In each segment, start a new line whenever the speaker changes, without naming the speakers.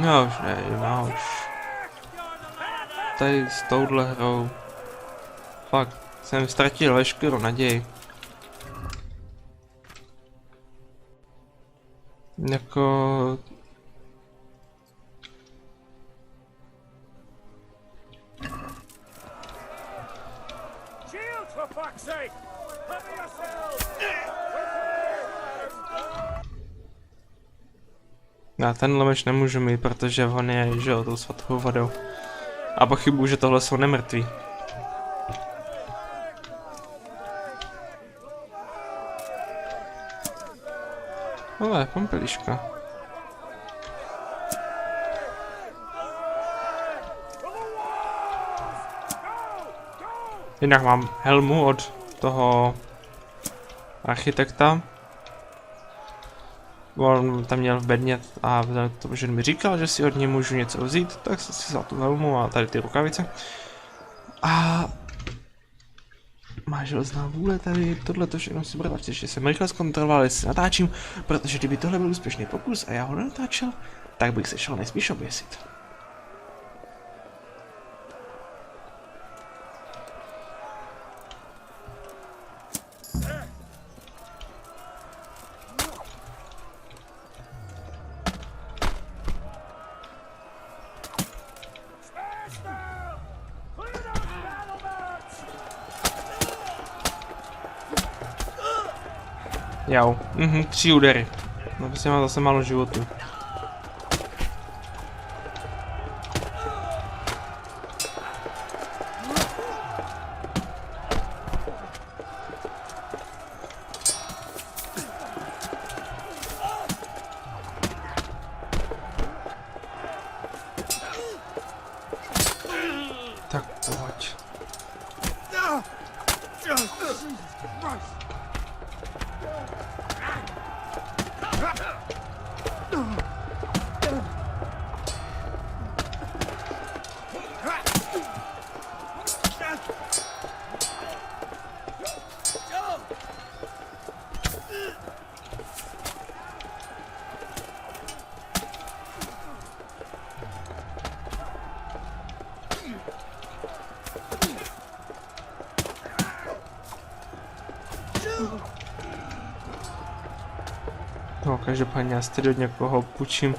No už ne, já už. Tady s touhle hrou. Fakt, jsem ztratil veškerou naději. Jako... Já tenhle meč nemůžu mít, protože on je, že jo, tou svatou vodou. A pochybuju, že tohle jsou nemrtví. Ale pompeliška. Jinak mám helmu od toho architekta. On tam měl v bedně a vzhledem k tomu, že mi říkal, že si od něj můžu něco vzít, tak jsem si vzal tu helmu a tady ty rukavice. A má železná vůle tady, tohleto všechno si bude vlastně, že jsem rychle zkontroloval, jestli natáčím, protože kdyby tohle byl úspěšný pokus a já ho nenatáčel, tak bych se šel nejspíš oběsit. Jau, 3 údery. No prostě mám zase málo životu. Tak pojď. No, každopádně já si tady od někoho půjčím.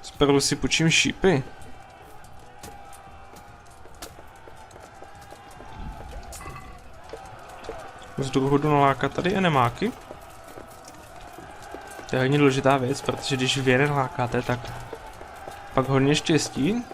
Zprvu si půjčím šípy. Z druhu jdu nalákat tady enemáky. To je hodně důležitá věc, protože když vy je nelákáte, tak pak hodně štěstí.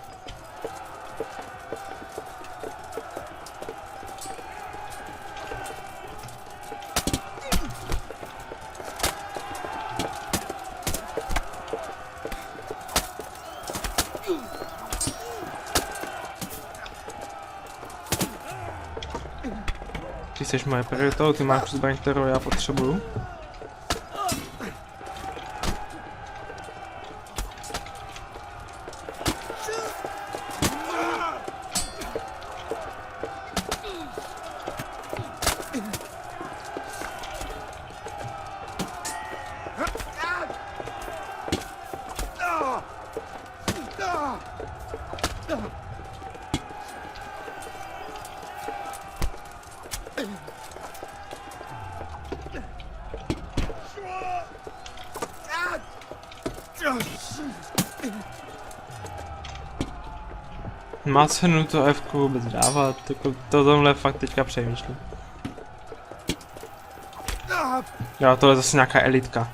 Ty jsi moje prioritou, ty máš zbraň, kterou já potřebuju. Má cenu to F-ku vůbec dávat, jako to tomhle fakt teďka přemýšlím. Jo, tohle je zase nějaká elitka.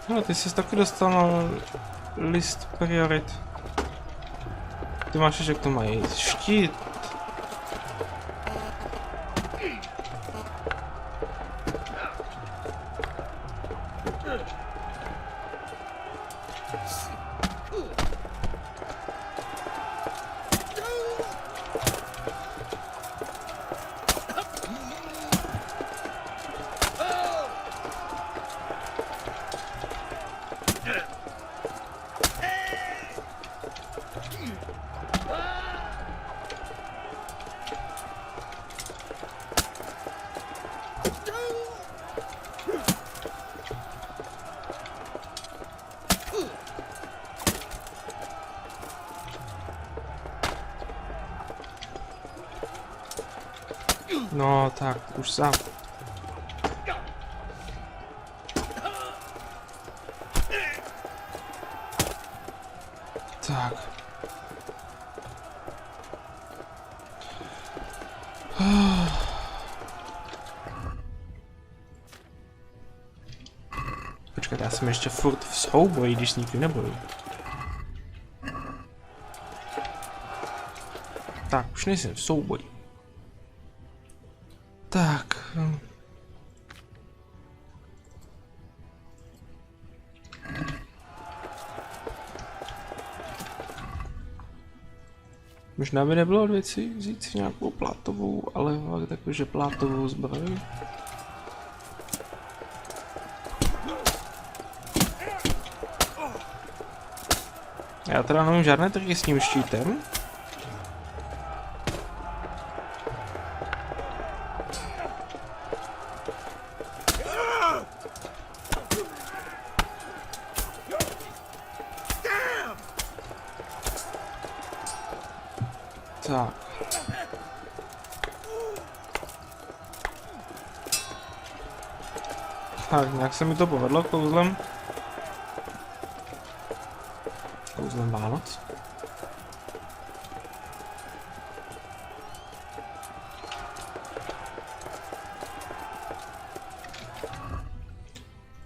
No, ty jsi taky dostal na list priorit. Ty máš ještě k tomu mají štít. No tak, už sám. Tak. Počkat, já jsem ještě furt v souboji, když s nikým neboju. Tak, už nejsem v souboji. Tak. Možná by nebylo od věci vzít si nějakou plátovou, ale takže plátovou zbroj. Já teda nemám žádné triky s tím štítem. Tak. Tak, nějak se mi to povedlo kouzlem. Kouzlem Vánoc.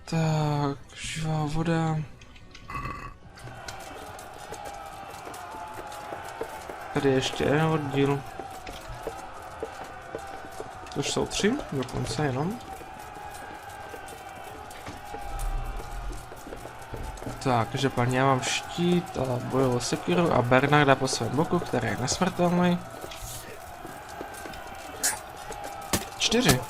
Tak, živá voda. Tady ještě jeden oddíl. To už jsou 3, dokonce jenom. Tak, každopádně já mám štít a bojovou sekiru a Bernarda po svém boku, který je nesmrtelný. 4.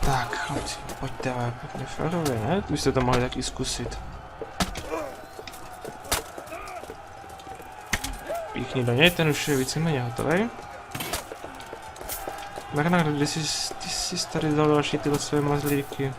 Tak, chlapci, pojďte, ale pojďme férově, ne? Už jste to mohli taky zkusit. Píchni do něj, ten už je víceméně hotový. Bernard, ty jsi tady dal další tyhle své mazlíky.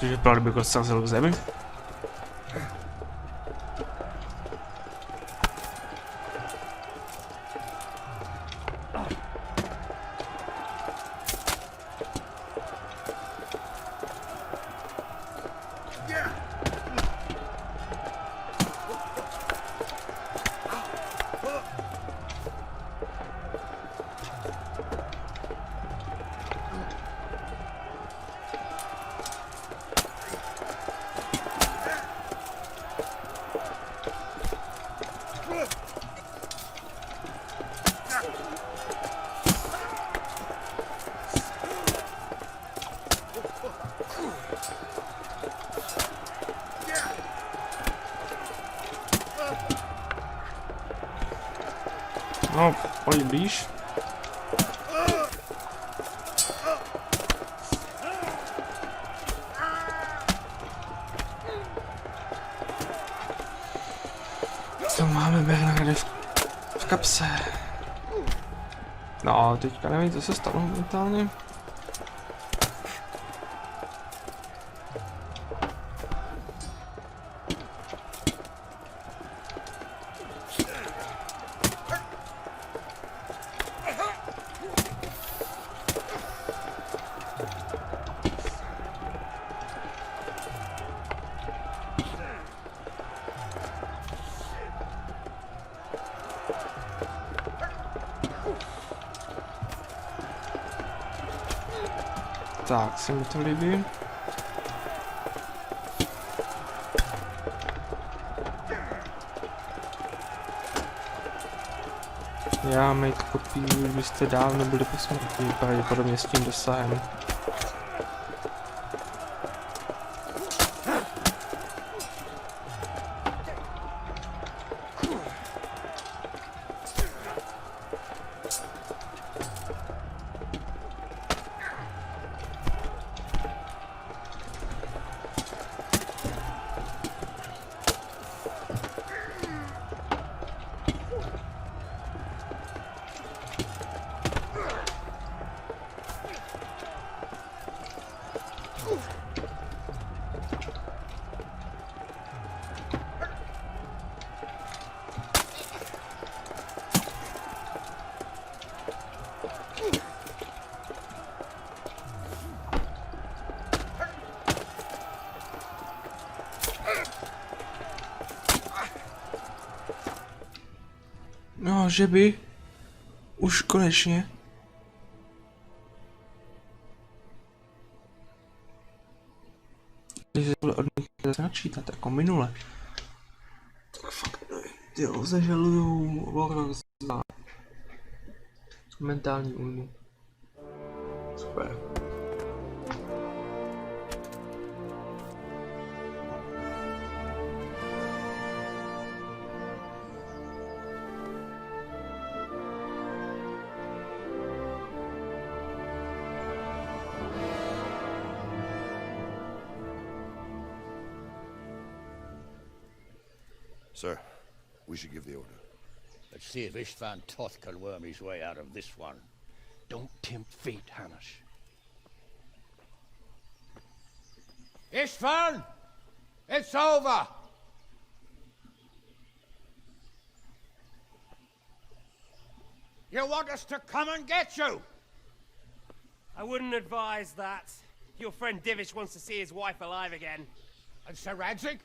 Což vypadalo, kdyby ho srazil k zemi. No, pojď blíž. Co máme, Bernarde, v kapse? No, teďka nevím, co se stalo momentálně. Tak, se mi to líbí. Já mít kopí, už byste dávno byli posmrtní, pravděpodobně s tím dosahem. No, že by už konečně. Když se bude odmítnout načítat jako minule. Tak fakt jo, zažalujou Warlock za mentální újmu. Super.
Sir, we should give the order.
Let's see if Istvan Toth can worm his way out of this one.
Don't tempt fate, Hanash.
Istvan! It's over! You want us to come and get you?
I wouldn't advise that. Your friend Divish wants to see his wife alive again.
And Sir Radzig?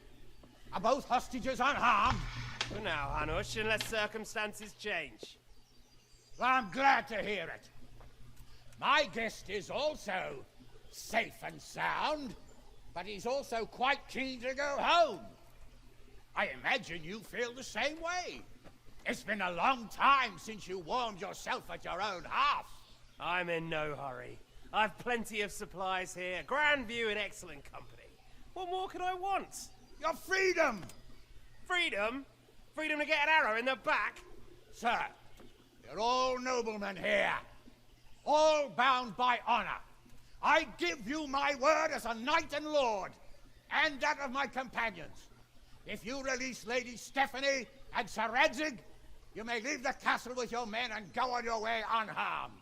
Are both hostages unharmed?
For now, Hanush, unless circumstances change.
Well, I'm glad to hear it. My guest is also safe and sound, but he's also quite keen to go home. I imagine you feel the same way. It's been a long time since you warmed yourself at your own hearth.
I'm in no hurry. I've plenty of supplies here, grand view and excellent company. What more could I want?
Your freedom!
Freedom? Freedom to get an arrow in the back?
Sir, you're all noblemen here, all bound by honor. I give you my word as a knight and lord, and that of my companions. If you release Lady Stephanie and Sir Radzig, you may leave the castle with your men and go on your way unharmed.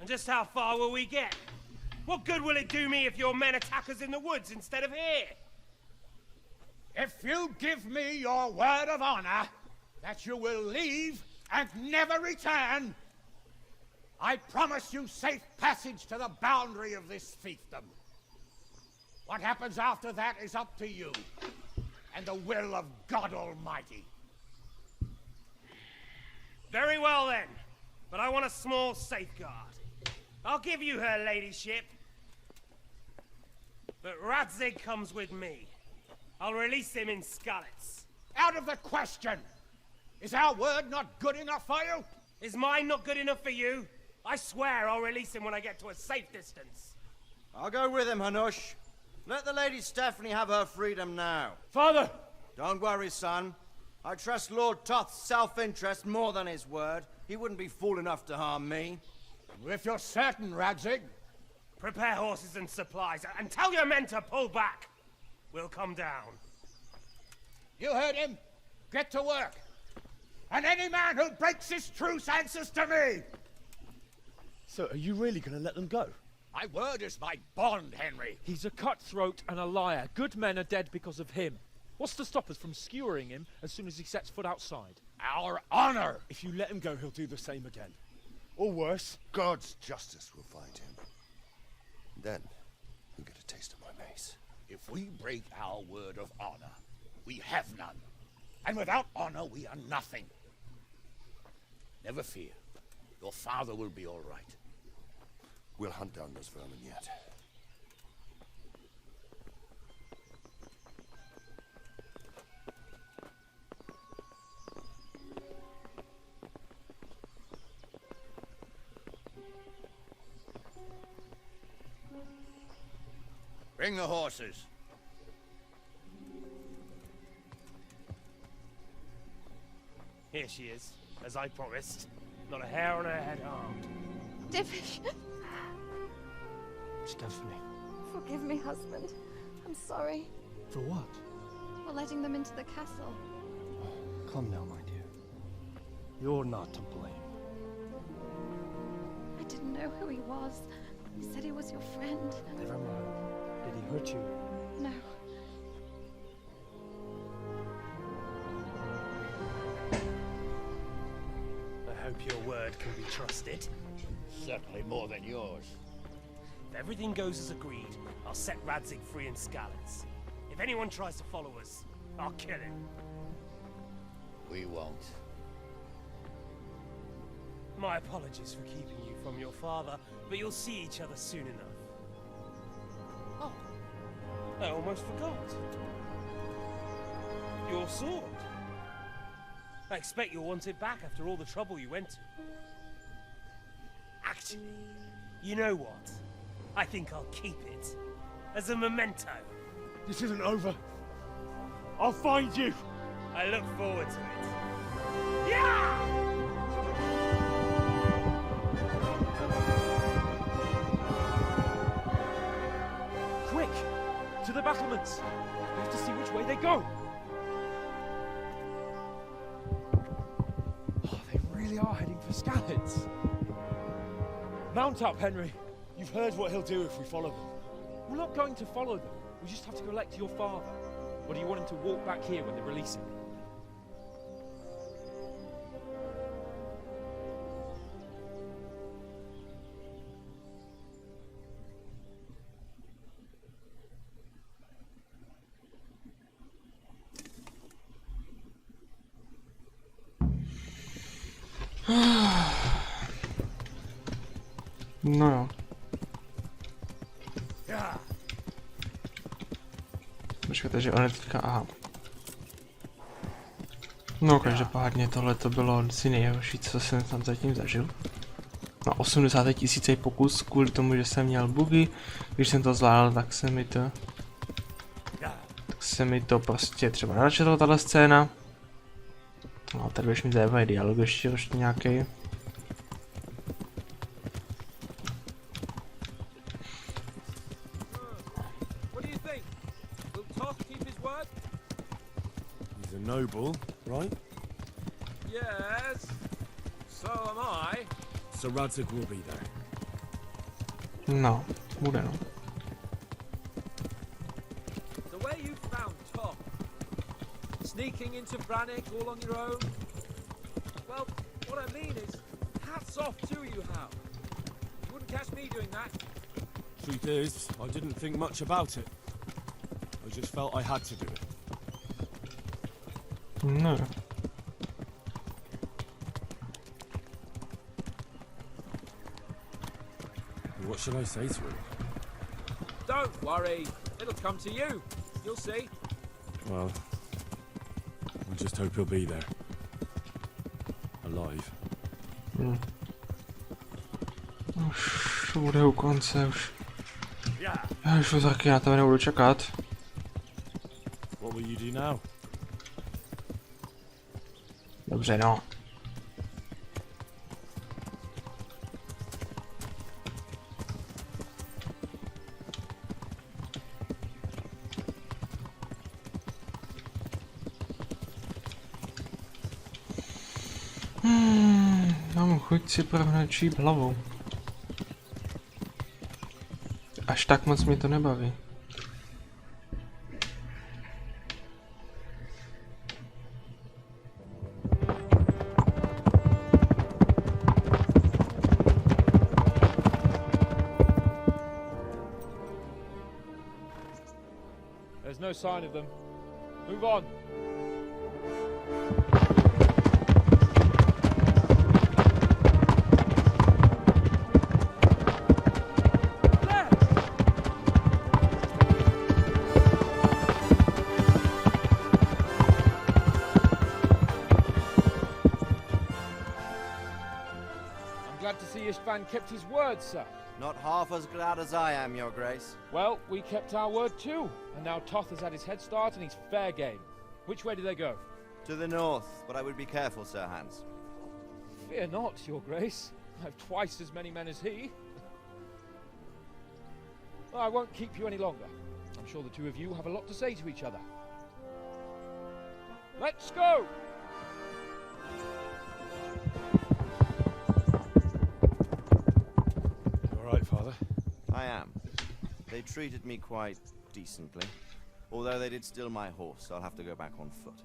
And just how far will we get? What good will it do me if your men attack us in the woods instead of here?
If you give me your word of honor that you will leave and never return, I promise you safe passage to the boundary of this fiefdom. What happens after that is up to you and the will of God Almighty.
Very well then, but I want a small safeguard. I'll give you her ladyship, but Radzig comes with me. I'll release him in Skalitz.
Out of the question! Is our word not good enough for you?
Is mine not good enough for you? I swear I'll release him when I get to a safe distance.
I'll go with him, Hanush. Let the Lady Stephanie have her freedom now.
Father!
Don't worry, son. I trust Lord Toth's self-interest more than his word. He wouldn't be fool enough to harm me.
If you're certain, Radzig.
Prepare horses and supplies, and tell your men to pull back. We'll come down.
You heard him. Get to work. And any man who breaks his truce answers to me.
So, are you really going to let them go?
My word is my bond, Henry.
He's a cutthroat and a liar. Good men are dead because of him. What's to stop us from skewering him as soon as he sets foot outside?
Our honor.
If you let him go, he'll do the same again. Or worse.
God's justice will find him. Then, you'll get a taste of my mace.
If we break our word of honor, we have none. And without honor, we are nothing. Never fear. Your father will be all right.
We'll hunt down those vermin yet.
Bring the horses.
Here she is, as I promised. Not a hair on her head harmed.
Divish.
Stephanie.
Forgive me, husband. I'm sorry
For what?
for letting them into the castle.
Come now, my dear. You're not to blame.
I didn't know who he was. He said he was your friend.
Never mind. Did he hurt you?
No.
I hope your word can be trusted.
Certainly more than yours.
If everything goes as agreed, I'll set Radzig free in Skalitz. If anyone tries to follow us, I'll kill him.
We won't.
My apologies for keeping you from your father, but you'll see each other soon enough. Oh, I almost forgot. Your sword. I expect you'll want it back after all the trouble you went to. Actually, you know what? I think I'll keep it. As a memento.
This isn't over. I'll find you.
I look forward to it. Yeah!
Quick! To the battlements! We have to see which way they go! Oh, they really are heading for Skalitz. Mount up, Henry. You've heard what he'll do if we follow them. We're not going to follow them. We just have to collect your father. Or do you want him to walk back here when they release him?
No jo. Počkejte, že on je teďka, aha. No každopádně tohle to bylo asi nejhorší, co jsem tam zatím zažil. Na 80 000 pokus kvůli tomu, že jsem měl bugy. Když jsem to zvládl, tak se mi to prostě třeba nenačetlo tahle scéna. No tady budeš mít zajímavý dialog ještě nějaký.
Noble, right?
Yes, so am I.
So Radzig will be there.
No, bude no.
So where you found Tom? Sneaking into Brannick all on your own? Well, what I mean is, hats off to you, Hal. You wouldn't catch me doing that.
Truth is, I didn't think much about it. I just felt I had to do it.
No.
What should I say to him?
Don't worry, it'll come to you. You'll see.
Well, I just hope he'll be there. Alive.
Už to bude u konce, už. Já už taky na to nebudu čekat.
What will you do now?
Dobře no. Mám chuť si porovnat číp hlavou. Až tak moc mi to nebaví.
There's no sign of them. Move on. Istvan kept his word, sir.
Not half as glad as I am, Your Grace.
Well, we kept our word too, and now Toth has had his head start and he's fair game. Which way do they go?
To the north, but I would be careful, Sir Hans.
Fear not, Your Grace. I've twice as many men as he. Well, I won't keep you any longer. I'm sure the two of you have a lot to say to each other. Let's go!
Father?
I am. They treated me quite decently. Although they did steal my horse, I'll have to go back on foot.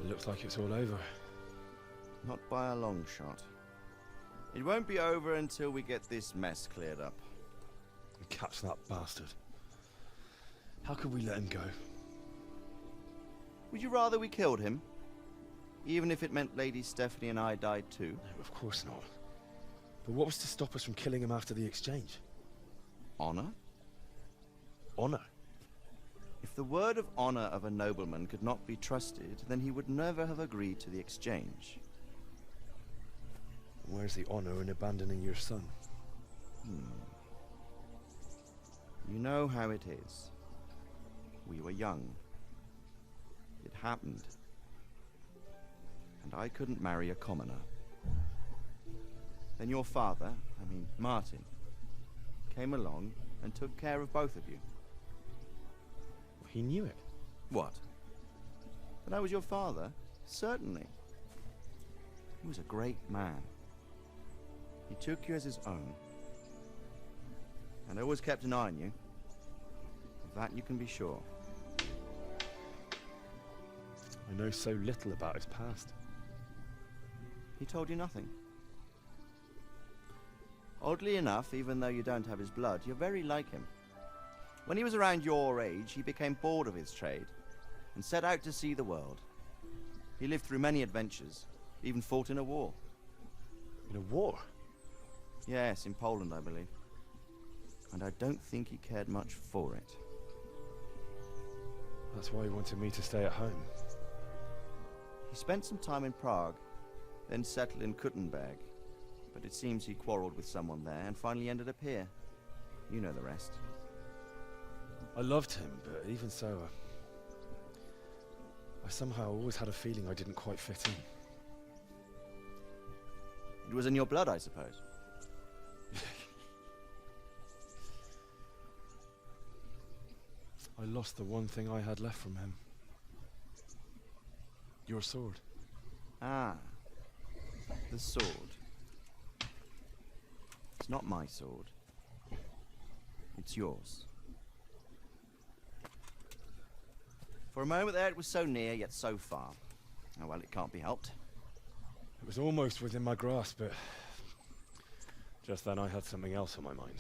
It looks like it's all over.
Not by a long shot. It won't be over until we get this mess cleared up.
Catch that bastard. How could we let him go?
Would you rather we killed him? Even if it meant Lady Stephanie and I died too?
No, of course not. But what was to stop us from killing him after the exchange?
Honor?
Honor?
If the word of honor of a nobleman could not be trusted, then he would never have agreed to the exchange.
Where's the honor in abandoning your son?
You know how it is. We were young. It happened. And I couldn't marry a commoner. Then your father, Martin, came along and took care of both of you.
He knew it.
What? That I was your father? Certainly. He was a great man. He took you as his own. And always kept an eye on you. Of that you can be sure.
I know so little about his past.
He told you nothing. Oddly enough, even though you don't have his blood, you're very like him. When he was around your age, he became bored of his trade and set out to see the world. He lived through many adventures, even fought in a war.
In a war?
Yes, in Poland, I believe. And I don't think he cared much for it.
That's why he wanted me to stay at home.
He spent some time in Prague, then settled in Kuttenberg. But it seems he quarreled with someone there and finally ended up here. You know the rest.
I loved him, but even so, I somehow always had a feeling I didn't quite fit in.
It was in your blood, I suppose.
I lost the one thing I had left from him. Your sword.
Ah, the sword. It's not my sword. It's yours. For a moment there, it was so near, yet so far. Oh well, it can't be helped.
It was almost within my grasp, but just then I had something else on my mind.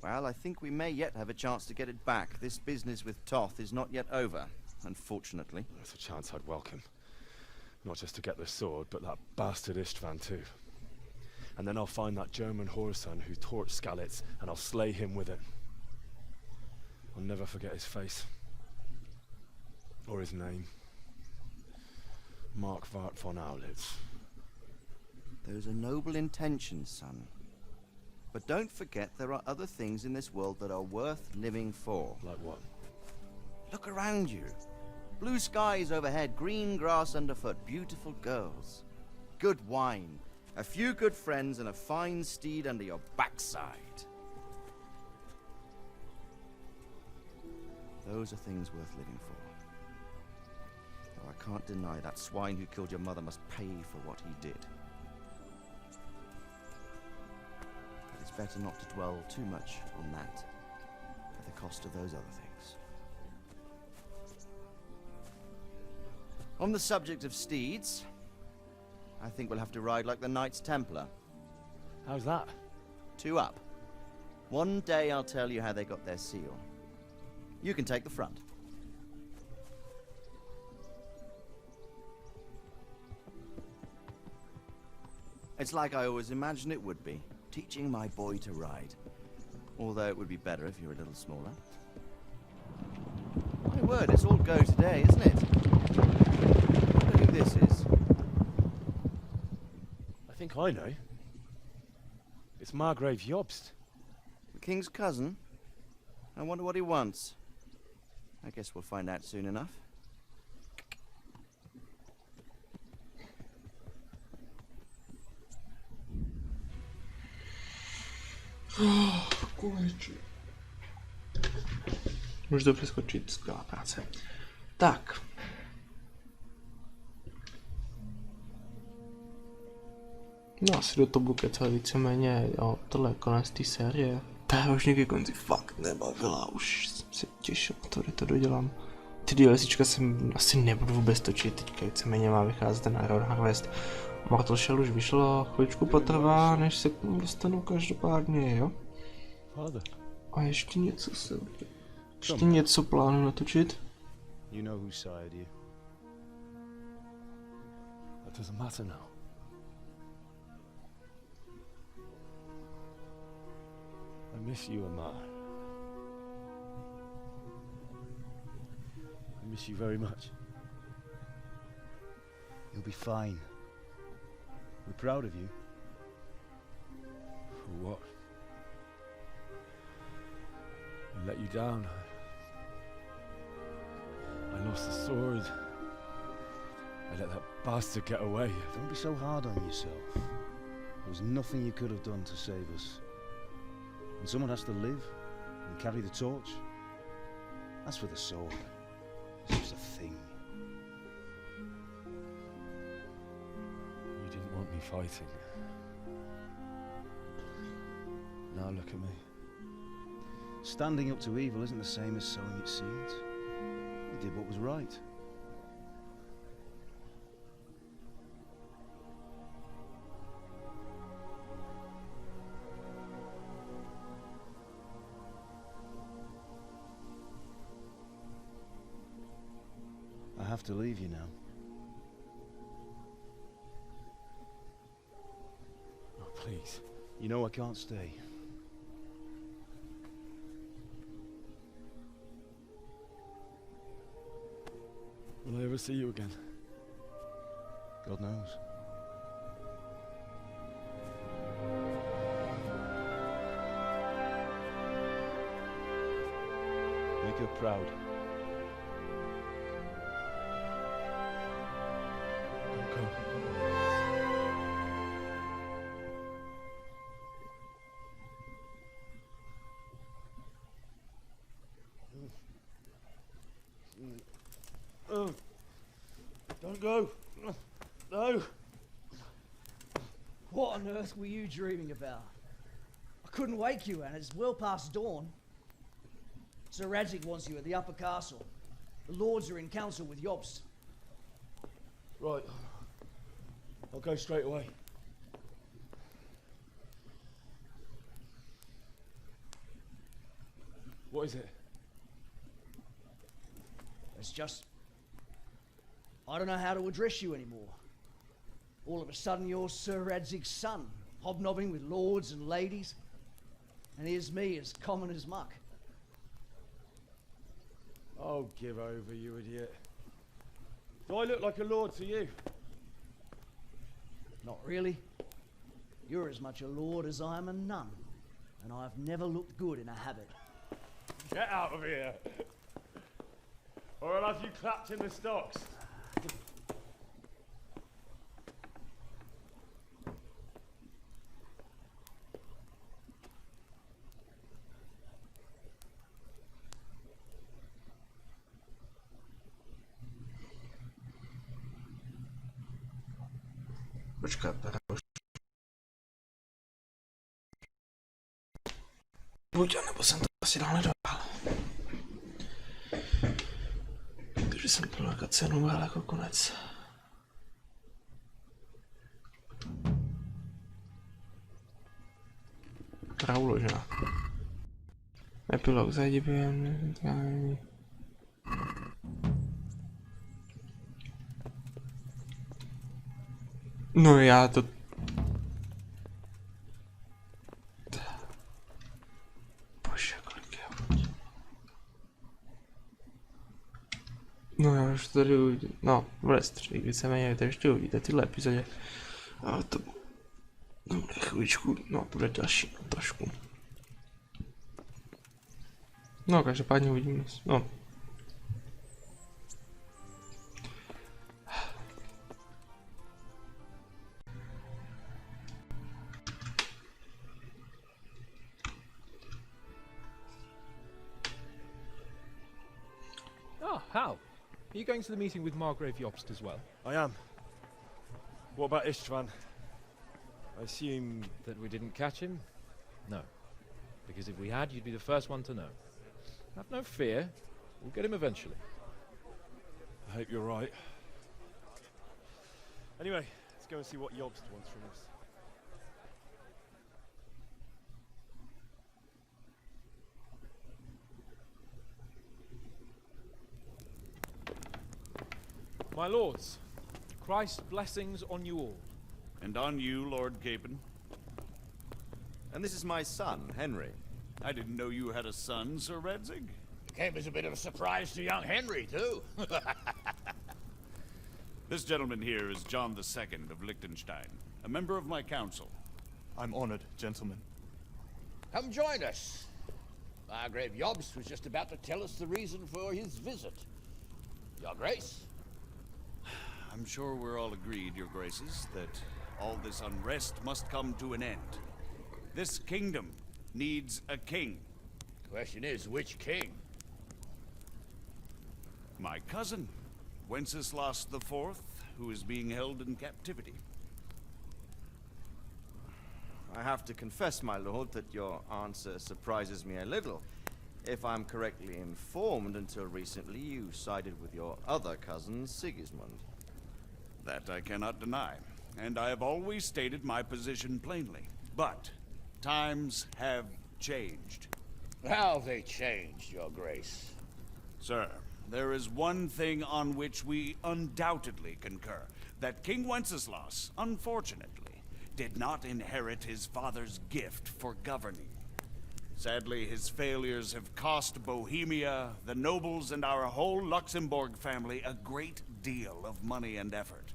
Well, I think we may yet have a chance to get it back. This business with Toth is not yet over, unfortunately.
That's a chance I'd welcome. Not just to get the sword, but that bastard Istvan too. And then I'll find that German whoreson who torched Skalitz, and I'll slay him with it. I'll never forget his face. Or his name. Mark Vart von Aulitz.
Those are noble intentions, son. But don't forget there are other things in this world that are worth living for.
Like what?
Look around you. Blue skies overhead, green grass underfoot, beautiful girls. Good wine, a few good friends, and a fine steed under your backside. Those are things worth living for. Though I can't deny that swine who killed your mother must pay for what he did. But it's better not to dwell too much on that, at the cost of those other things. On the subject of steeds, I think we'll have to ride like the Knights Templar.
How's that?
2 up. One day I'll tell you how they got their seal. You can take the front. It's like I always imagined it would be, teaching my boy to ride. Although it would be better if you were a little smaller. My word, it's all go today, isn't it? I wonder who this is.
I think I know. It's Margrave Jobst.
The king's cousin? I wonder what he wants. I guess we'll find out soon enough.
Konečně. Můžu to přeskočit, skvělá práce. Tak. No asi do toho budu kecat víceméně, jo, tohle je konec té série. Ta už někdy konci fakt nebavila, už jsem se těšil na to, kdy to dodělám. Ty DLCčka jsem asi nebudu vůbec točit, teďka víceméně má vycházet ten Iron Harvest. Mortal Shell už vyšlo, chvíličku potrvá, než se k tomu dostanu každopádně, jo? A ještě něco ještě něco plánuju natočit.
You know who sired you. That doesn't matter now. I miss you, Amar. I miss you very much.
You'll be fine. We're proud of you.
For what? I let you down. I lost the sword. I let that bastard get away.
Don't be so hard on yourself. There was nothing you could have done to save us. And someone has to live and carry the torch. As for the sword, it's just a thing.
You didn't want me fighting. Now look at me.
Standing up to evil isn't the same as sowing its seeds. You did what was right. I have to leave you now.
Oh, please.
You know I can't stay.
Will I ever see you again?
God knows. Make her proud.
Don't go. No.
What on earth were you dreaming about? I couldn't wake you, and it's well past dawn. Sir Radzig wants you at the upper castle. The lords are in council with Jobst.
Right. I'll go straight away. What is it?
It's just... I don't know how to address you anymore. All of a sudden you're Sir Radzig's son, hobnobbing with lords and ladies. And here's me, as common as muck.
Oh, give over, you idiot. Do I look like a lord to you?
Not really. You're as much a lord as I am a nun. And I've never looked good in a habit.
Get out of here! Or I'll have you clapped in the stocks.
Počkat, buď, nebo jsem to asi dál nedobral. Takže jsem byl jako cenu, ale jako konec. Hra uložena. Epilog zadibím. No já to... Bože, kolik je hodně. No já už tady uvidím. No, bude střelí, víceméně to ještě uvidíte tyhle epizodě. Ale to... No, chvíličku, no to bude další trošku. No, každopádně uvidíme. No.
How? Are you going to the meeting with Margrave Jobst as well?
I am. What about Istvan? I assume
That we didn't catch him? No. Because if we had, you'd be the first one to know. Have no fear. We'll get him eventually.
I hope you're right. Anyway, let's go and see what Jobst wants from us.
My lords, Christ's blessings on you all.
And on you, Lord Capon.
And this is my son, Henry.
I didn't know you had a son, Sir Radzig.
Came as a bit of a surprise to young Henry, too.
This gentleman here is John II of Liechtenstein, a member of my council.
I'm honored, gentlemen.
Come join us. Margrave Jobst was just about to tell us the reason for his visit. Your Grace?
I'm sure we're all agreed, Your Graces, that all this unrest must come to an end. This kingdom needs a king.
The question is, which king?
My cousin, Wenceslas IV, who is being held in captivity.
I have to confess, my lord, that your answer surprises me a little. If I'm correctly informed, until recently you sided with your other cousin, Sigismund.
That I cannot deny, and I have always stated my position plainly. But times have changed.
How have they changed, Your Grace?
Sir, there is one thing on which we undoubtedly concur. That King Wenceslas, unfortunately, did not inherit his father's gift for governing. Sadly, his failures have cost Bohemia, the nobles, and our whole Luxembourg family a great deal of money and effort.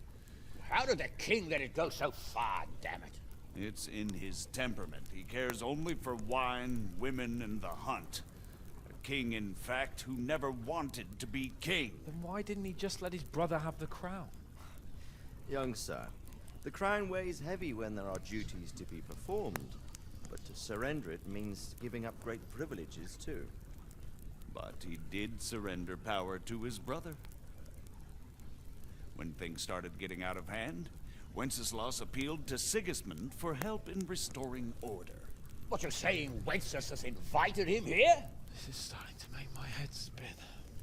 How did the king let it go so far, damn it?
It's in his temperament. He cares only for wine, women, and the hunt. A king, in fact, who never wanted to be king.
Then why didn't he just let his brother have the crown?
Young sir, the crown weighs heavy when there are duties to be performed, but to surrender it means giving up great privileges too.
But he did surrender power to his brother. When things started getting out of hand, Wenceslas appealed to Sigismund for help in restoring order.
What you're saying, Wenceslas invited him here?
This is starting to make my head spin.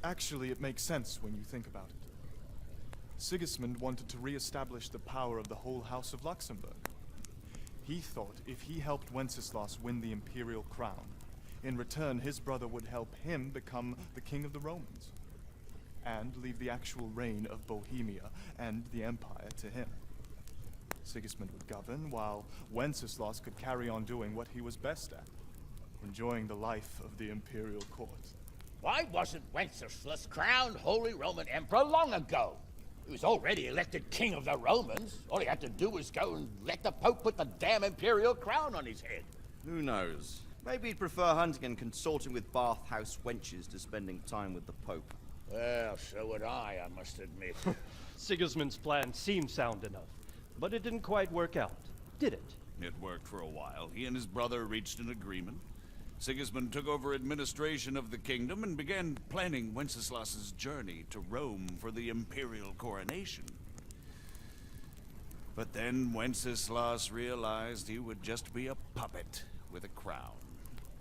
Actually, it makes sense when you think about it. Sigismund wanted to re-establish the power of the whole House of Luxembourg. He thought if he helped Wenceslas win the imperial crown, in return his brother would help him become the king of the Romans, and leave the actual reign of Bohemia and the empire to him. Sigismund would govern, while Wenceslas could carry on doing what he was best at, enjoying the life of the imperial court.
Why wasn't Wenceslas crowned Holy Roman Emperor long ago? He was already elected king of the Romans. All he had to do was go and let the Pope put the damn imperial crown on his head.
Who knows? Maybe he'd prefer hunting and consorting with bathhouse wenches to spending time with the Pope.
Well, so would I must admit.
Sigismund's plan seemed sound enough, but it didn't quite work out, did it?
It worked for a while. He and his brother reached an agreement. Sigismund took over administration of the kingdom and began planning Wenceslas's journey to Rome for the imperial coronation. But then Wenceslas realized he would just be a puppet with a crown.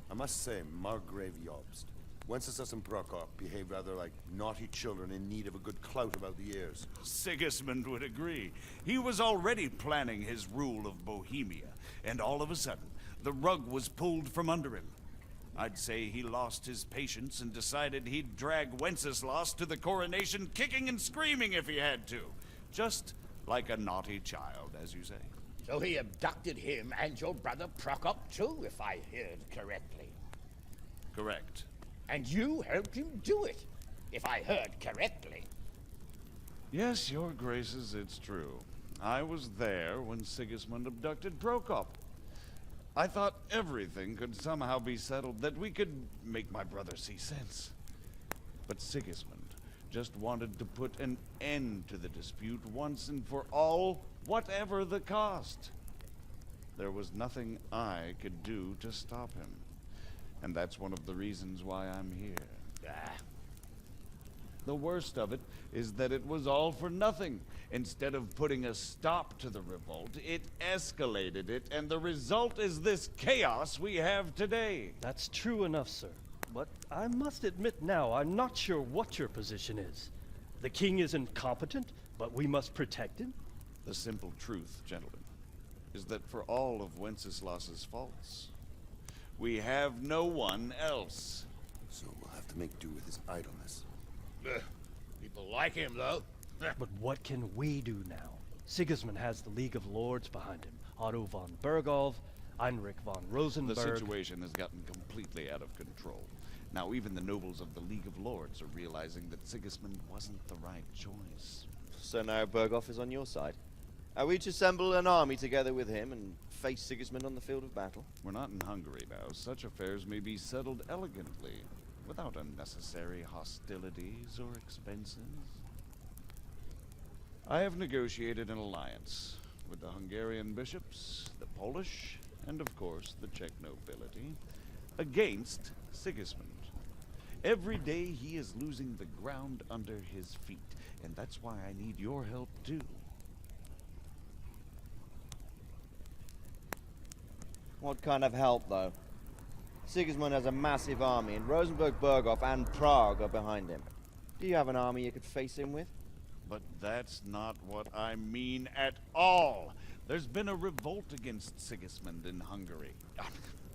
I must say, Margrave Jobst, Wenceslas and Prokop behave rather like naughty children in need of a good clout about the ears.
Sigismund would agree. He was already planning his rule of Bohemia, and all of a sudden, the rug was pulled from under him. I'd say he lost his patience and decided he'd drag Wenceslas to the coronation kicking and screaming if he had to. Just like a naughty child, as you say.
So he abducted him and your brother Prokop too, if I heard correctly.
Correct.
And you helped him do it, if I heard correctly.
Yes, your graces, it's true. I was there when Sigismund abducted Prokop. I thought everything could somehow be settled, that we could make my brother see sense. But Sigismund just wanted to put an end to the dispute once and for all, whatever the cost. There was nothing I could do to stop him. And that's one of the reasons why I'm here. The worst of it is that it was all for nothing. Instead of putting a stop to the revolt, it escalated it, and the result is this chaos we have today.
That's true enough, sir. But I must admit now, I'm not sure what your position is. The king is incompetent, but we must protect him?
The simple truth, gentlemen, is that for all of Wenceslas's faults, we have no one else.
So we'll have to make do with his idleness.
People like him, though.
But what can we do now? Sigismund has the League of Lords behind him. Otto von Bergolf, Heinrich von Rosenberg.
The situation has gotten completely out of control. Now even the nobles of the League of Lords are realizing that Sigismund wasn't the right choice.
So now Bergolf is on your side. Are we to assemble an army together with him and face Sigismund on the field of battle?
We're not in Hungary now. Such affairs may be settled elegantly, without unnecessary hostilities or expenses. I have negotiated an alliance with the Hungarian bishops, the Polish, and of course the Czech nobility, against Sigismund. Every day he is losing the ground under his feet, and that's why I need your help too.
What kind of help, though? Sigismund has a massive army, and Rosenberg, Berghoff, and Prague are behind him. Do you have an army you could face him with?
But that's not what I mean at all. There's been a revolt against Sigismund in Hungary,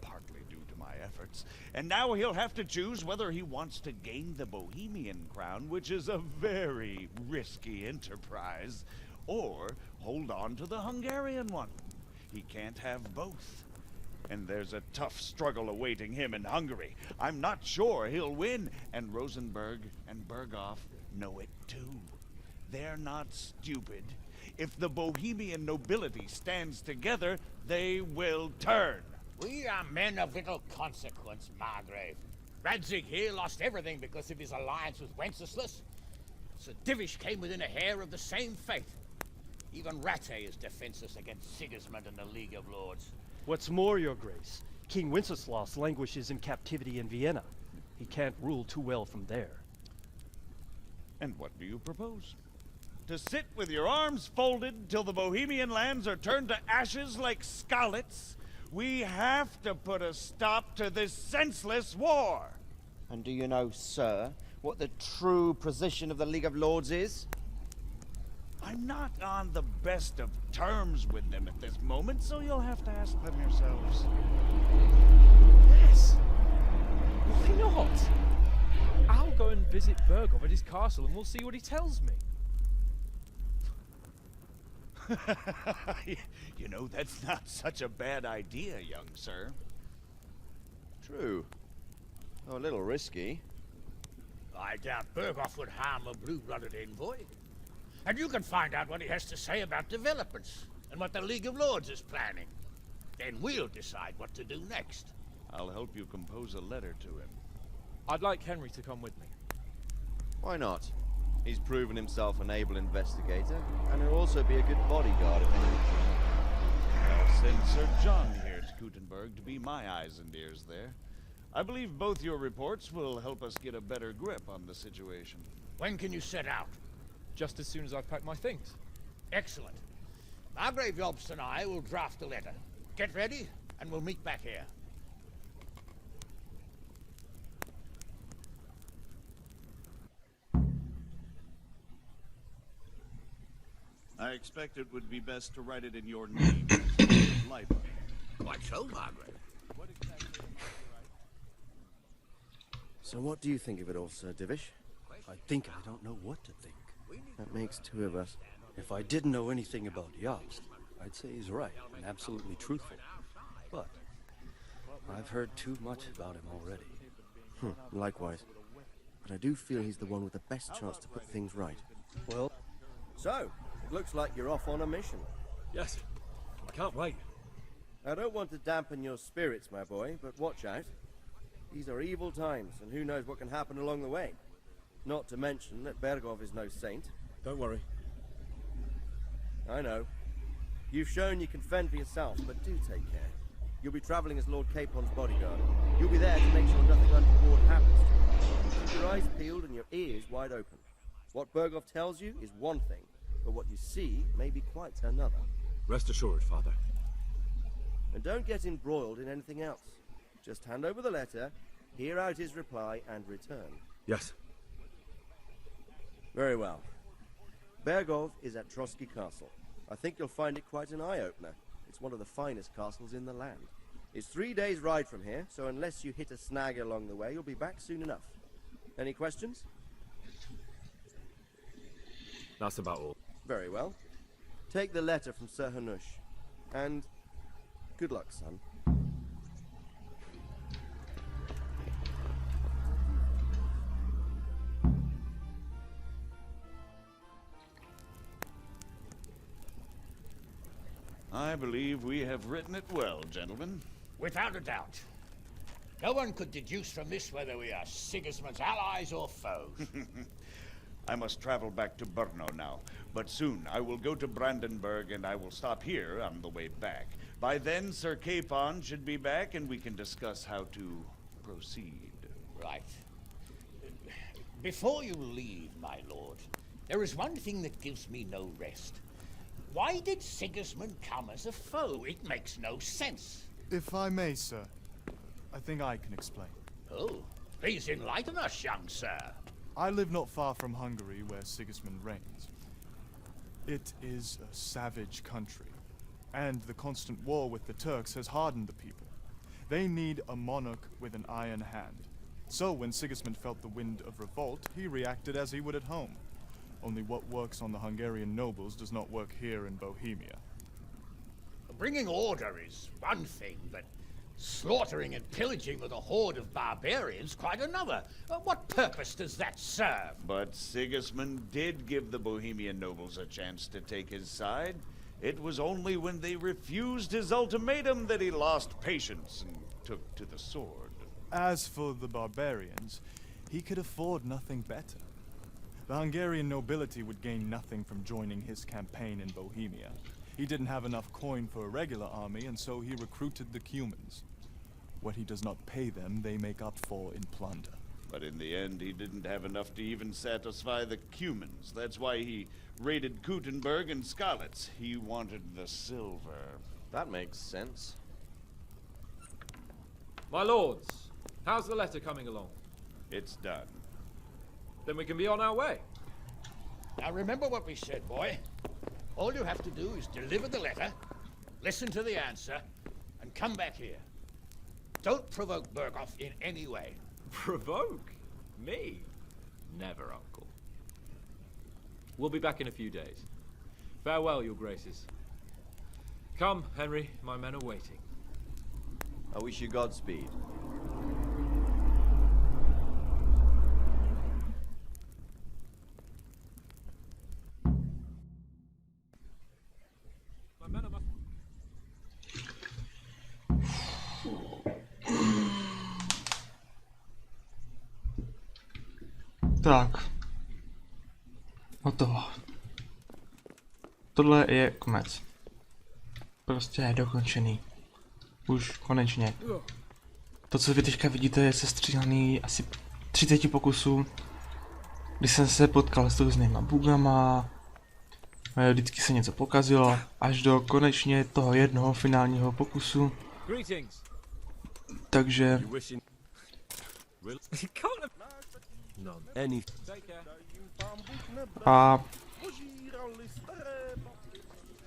partly due to my efforts. And now he'll have to choose whether he wants to gain the Bohemian crown, which is a very risky enterprise, or hold on to the Hungarian one. He can't have both. And there's a tough struggle awaiting him in Hungary. I'm not sure he'll win, and Rosenberg and Berghoff know it too. They're not stupid. If the Bohemian nobility stands together, they will turn.
We are men of little consequence, Margrave. Radzig here lost everything because of his alliance with Wenceslas. Sir Divish came within a hair of the same fate. Even Rattay is defenseless against Sigismund and the League of Lords.
What's more, your grace, King Wenceslas languishes in captivity in Vienna.
He can't rule too well from there.
And what do you propose? To sit with your arms folded till the Bohemian lands are turned to ashes like Skalitz? We have to put a stop to this senseless war!
And do you know, sir, what the true position of the League of Lords is?
I'm not on the best of terms with them at this moment, so you'll have to ask them yourselves.
Yes! Why not? I'll go and visit Bergov at his castle and we'll see what he tells me.
You know, that's not such a bad idea, young sir.
True. Oh, a little risky.
I doubt Bergov would harm a blue-blooded envoy. And you can find out what he has to say about developments and what the League of Lords is planning. Then we'll decide what to do next.
I'll help you compose a letter to him.
I'd like Henry to come with me.
Why not? He's proven himself an able investigator, and he'll also be a good bodyguard if anything.
I'll send Sir John here to Gutenberg to be my eyes and ears there. I believe both your reports will help us get a better grip on the situation.
When can you set out?
Just as soon as I've packed my things.
Excellent. Margrave Jobst and I will draft a letter. Get ready, and we'll meet back here.
I expect it would be best to write it in your name. Lifer.
Quite so, Margaret.
What exactly am I to write?
So what do you think of it all, Sir Divish?
I think I don't know what to think.
That makes two of us.
If I didn't know anything about Jobst, I'd say he's right and absolutely truthful. But I've heard too much about him already.
Likewise. But I do feel he's the one with the best chance to put things right.
Well,
So, it looks like you're off on a mission.
Yes. I can't wait.
I don't want to dampen your spirits, my boy, but watch out. These are evil times, and who knows what can happen along the way. Not to mention that Bergov is no saint.
Don't worry.
I know. You've shown you can fend for yourself, but do take care. You'll be traveling as Lord Capon's bodyguard. You'll be there to make sure nothing untoward happens to you. Keep your eyes peeled and your ears wide open. What Bergov tells you is one thing, but what you see may be quite another.
Rest assured, Father.
And don't get embroiled in anything else. Just hand over the letter, hear out his reply, and return.
Yes.
Very well. Bergov is at Trotsky Castle. I think you'll find it quite an eye-opener. It's one of the finest castles in the land. It's 3 days' ride from here, so unless you hit a snag along the way, you'll be back soon enough. Any questions?
That's about all.
Very well. Take the letter from Sir Hanush. And good luck, son.
I believe we have written it well, gentlemen.
Without a doubt. No one could deduce from this whether we are Sigismund's allies or foes.
I must travel back to Brno now, but soon I will go to Brandenburg and I will stop here on the way back. By then, Sir Capon should be back and we can discuss how to proceed.
Right. Before you leave, my lord, there is one thing that gives me no rest. Why did Sigismund come as a foe? It makes no sense.
If I may, sir, I think I can explain.
Oh, please enlighten us, young sir.
I live not far from Hungary, where Sigismund reigns. It is a savage country, and the constant war with the Turks has hardened the people. They need a monarch with an iron hand. So when Sigismund felt the wind of revolt, he reacted as he would at home. Only what works on the Hungarian nobles does not work here in Bohemia.
Bringing order is one thing, but slaughtering and pillaging with a horde of barbarians quite another. What purpose does that serve?
But Sigismund did give the Bohemian nobles a chance to take his side. It was only when they refused his ultimatum that he lost patience and took to the sword.
As for the barbarians, he could afford nothing better. The Hungarian nobility would gain nothing from joining his campaign in Bohemia. He didn't have enough coin for a regular army, and so he recruited the Cumans. What he does not pay them, they make up for in plunder.
But in the end, he didn't have enough to even satisfy the Cumans. That's why he raided Kuttenberg and Skalitz. He wanted the silver.
That makes sense.
My lords, how's the letter coming along?
It's done.
Then we can be on our way.
Now remember what we said, boy. All you have to do is deliver the letter, listen to the answer, and come back here. Don't provoke Berghoff in any way.
Provoke? Me? Never, Uncle. We'll be back in a few days. Farewell, your graces. Come, Henry, my men are waiting.
I wish you Godspeed.
My men are
Tak. Hotovo. Tohle je konec. Prostě je dokončený. Už konečně. To, co vy teďka vidíte, je sestříhaný asi 30 pokusů, kdy jsem se potkal s různýma bugama, vždycky se něco pokazilo, až do konečně toho jednoho finálního pokusu. Takže... A...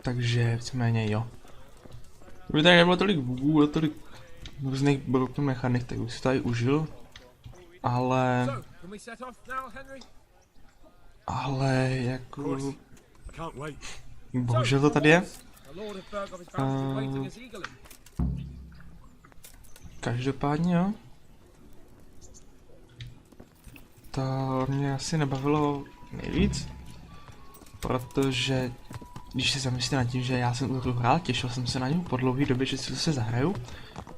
Takže víceméně jo. Kdyby tady nebylo tolik bugů a tolik různých broken mechanik, tak bych si tady užil. Ale... Ale jako... Bohužel to tady je. Každopádně jo. To mě asi nebavilo nejvíc. Protože... Když se zamyslíte nad tím, že já jsem tu hru hrál, těšil jsem se na něj po dlouhé době, že si to se zahraju.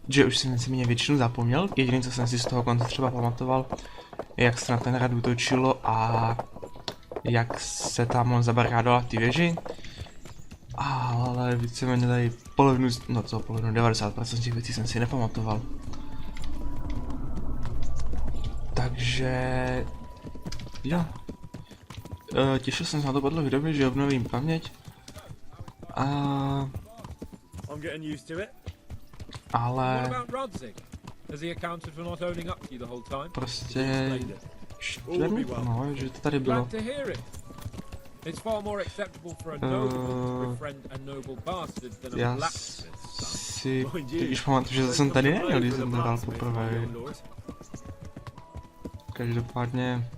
Že už jsem si mě většinu zapomněl, jediné, co jsem si z toho konce třeba pamatoval, je jak se na ten hrad útočilo a jak se tam on zabarkádoval v té věži. Ale víceméně tady polovinu, no co polovinu, 90% těch věcí jsem si nepamatoval. Takže... Jo. Těšil jsem se na to po dlouhé době, že obnovím paměť. Ale... Prostě... Čtvrtý, no, že to tady bylo. Já si... Teď už pamatuju, že jsem tady neměl, když jsem to hrál poprvé. Každopádně...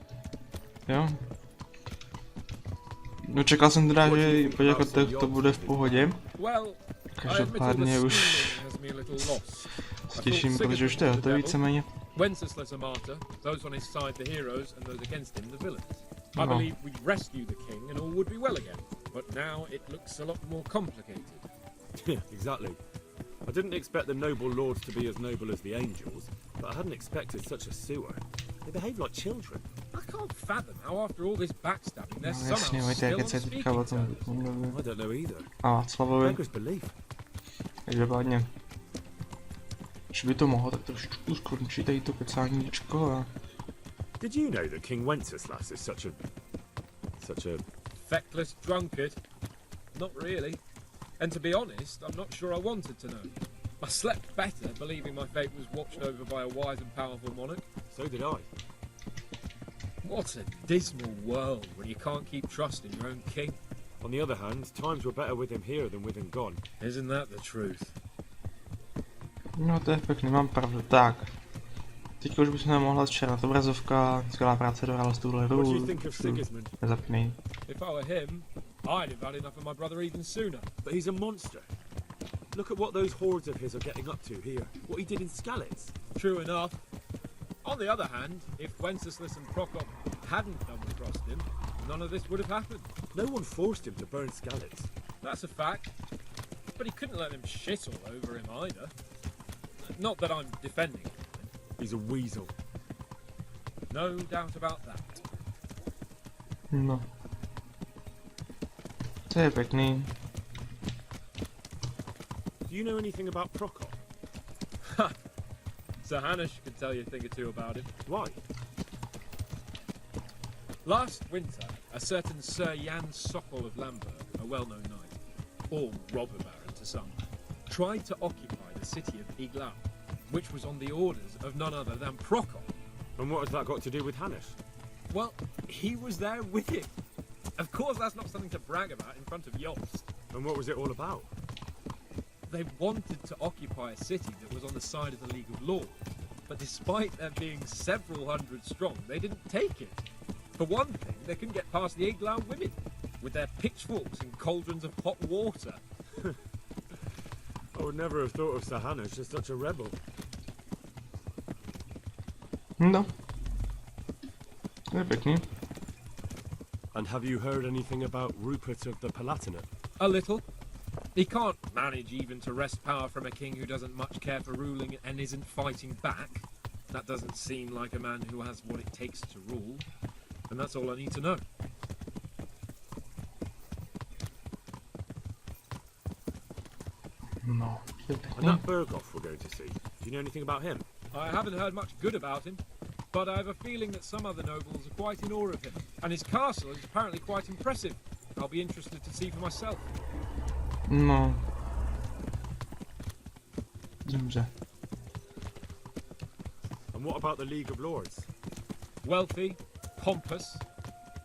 Jo. No čekal jsem teda, že jako to bude v pohodě. Každopádně už se těším, protože už to je hotový víceméně. No.
Exactly. I didn't expect the noble lords to be as noble as the angels, but I hadn't expected such a sewer. They behave like children.
I can't fathom how after all this backstabbing they're
No jasně,
somehow
jak se
still
teďka o tom
I don't know either.
a Václavovi.
Beggars belief.
Každopádně. Když by to mohlo, tak trošičku skončit tady to kecáníčko a...
Did you know that King Wenceslas is such a
feckless drunkard? Not really. And to be honest, I'm not sure I wanted to know. I slept better believing my fate was watched over by a wise and powerful monarch.
So did I.
What a dismal world when you can't keep trusting your own king.
On the other hand, times were better with him here than with him gone.
Isn't that the truth?
No to je pěkný, mám pravdu. Tak. Teďka už bychom mohla zčernat obrazovka, skvělá práce dohrála s touhle hru. Nezapínej.
If I were him, I'd have had enough of my brother even sooner.
But he's a monster. Look at what those hordes of his are getting up to here. What he did in Skalitz.
True enough. On the other hand, if Wenceslas and Prokop hadn't double-crossed him, none of this would have happened.
No one forced him to burn Skalitz.
That's a fact. But he couldn't let them shit all over him either. Not that I'm defending him.
He's a weasel.
No doubt about that.
No. To je pěkný.
Do you know anything about Prokop?
Sir Hanush could tell you a thing or two about him.
Why?
Last winter, a certain Sir Jan Sokol of Lamberg, a well-known knight, or robber baron to some, tried to occupy the city of Iglau, which was on the orders of none other than Prokop.
And what has that got to do with Hannes?
Well, he was there with him. Of course, that's not something to brag about in front of Jobst.
And what was it all about?
They wanted to occupy a city that was on the side of the League of Lords, but despite there being several hundred strong, they didn't take it. For one thing, they couldn't get past the Iglau women, with their pitchforks and cauldrons of hot water.
I would never have thought of Sir Hannes as such a rebel.
No. To je pěkný.
And have you heard anything about Rupert of the Palatinate?
A little. He can't manage even to wrest power from a king who doesn't much care for ruling and isn't fighting back. That doesn't seem like a man who has what it takes to rule. And that's all I need to know.
No.
And that Berghoff we're going to see, do you know anything about him?
I haven't heard much good about him, but I have a feeling that some other nobles are quite in awe of him. And his castle is apparently quite impressive. I'll be interested to see for myself.
No. Dobře.
And what about the League of Lords?
Wealthy, pompous.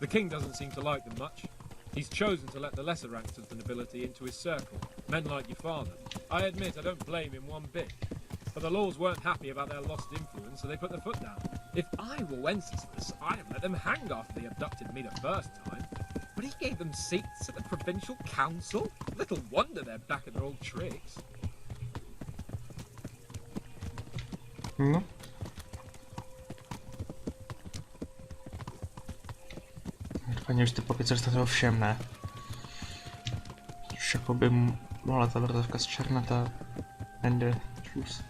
The king doesn't seem to like them much. He's chosen to let the lesser ranks of the nobility into his circle, men like your father. I admit I don't blame him one bit. But the lords weren't happy about their lost influence, so they put their foot down. If I were Wenceslas, I'd have let them hang after they abducted me the first time. But he gave them seats at the provincial council? Little wonder they're back at their old tricks.
No. Doufám, že ty pokycel jste toho všem, ne? Už jako by mohla ta vrtovka zčernata ende čus.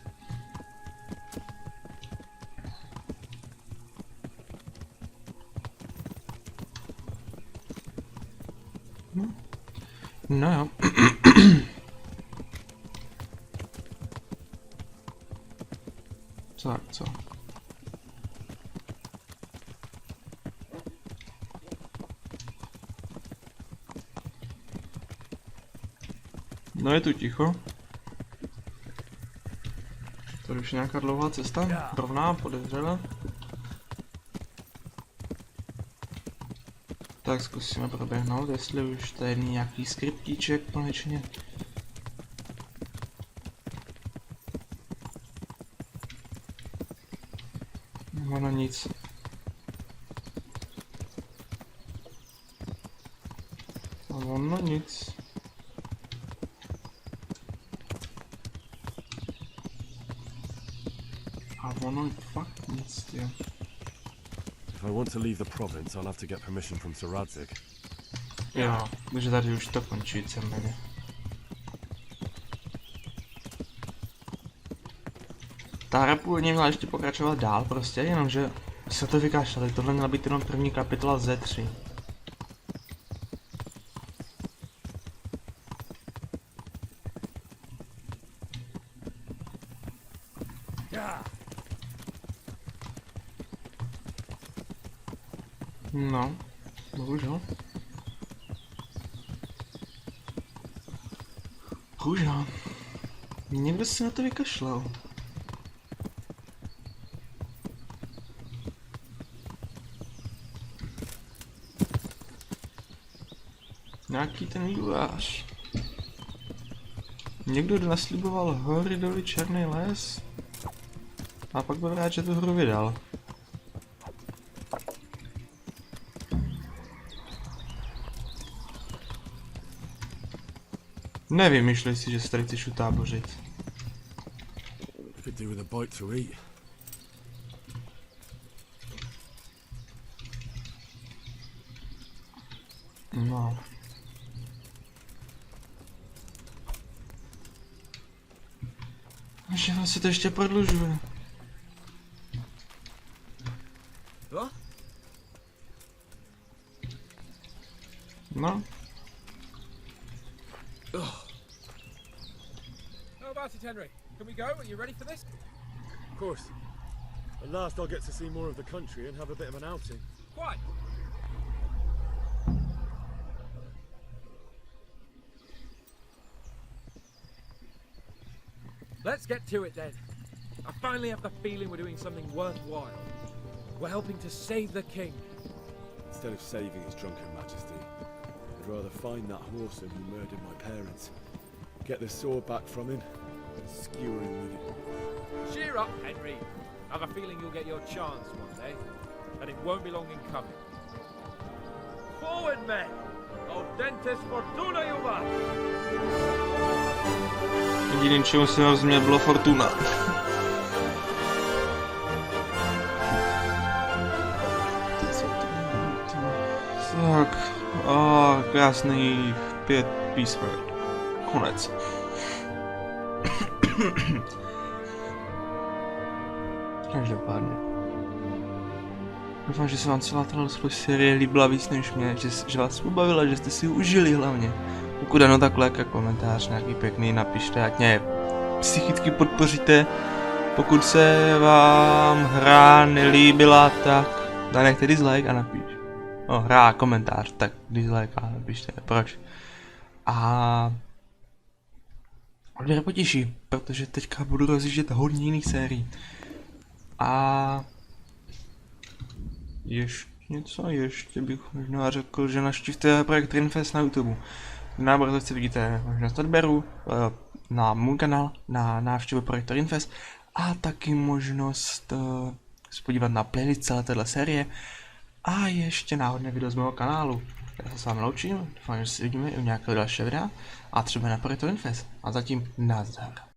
No. No jo. Co? No je tu ticho. To už je nějaká dlouhá cesta, rovná, podezřelá. Tak zkusíme proběhnout, jestli už tady není nějaký skriptíček konečně. Ono nic. Ono nic. A ono fakt nic, jo.
If I want to leave the province, I'll have to get permission from Sir Radzig.
Jo, takže tady už to končí víceméně. Ta hra původně měla ještě pokračovat dál prostě, jenomže se to vykašlali, tohle měla být jenom první kapitola ze 3. No, bohužel. Bohužel. Někdo se na to vykašlal. Nějaký ten vývojář. Někdo nasliboval hory, doly, černý les. A pak byl rád, že tu hru vydal. Nevymýšlej si, že se tady chceš utábořit.
Could do with a bite to eat.
No. Že se to ještě prodlužuje. No.
How about it, Henry? Can we go? Are you ready for this?
Of course. At last I'll get to see more of the country and have a bit of an outing.
Quite. Let's get to it then. I finally have the feeling we're doing something worthwhile. We're helping to save the king.
Instead of saving his drunken majesty, I'd rather find that horseman who murdered my parents, get the sword back from him, and skewer him with it.
Cheer up, Henry. I have a feeling you'll get your chance one day, and it won't be long in coming. Forward, men! Audentes fortuna juvat!
Jediným, čemu jsem rozuměl, bylo fortuna. Tak, krásných 5 písmen. Konec. Každopádně. Doufám, že se vám celá tato série líbila víc než mě, že vás pobavila, že jste si ji užili hlavně. Pokud ano, tak like a komentář nějaký pěkný napište, ať mě psychicky podpoříte. Pokud se vám hra nelíbila, tak nechte dislike a napiš. No, hra a komentář, tak dislike a napište, proč. A mě potěší, protože teďka budu rozjíždět hodně jiných sérií. A ještě bych možná řekl, že navštivte projekt Rinfest na YouTube. Na obrazovce vidíte možnost odběru na můj kanál, na návštěvu projektu Rinfest a taky možnost se podívat na playlist celé téhle série a ještě náhodné video z mého kanálu. Já se s vámi loučím, doufám, že se vidíme i u nějakého dalšího videa a třeba na projektu Rinfest. A zatím nazdar.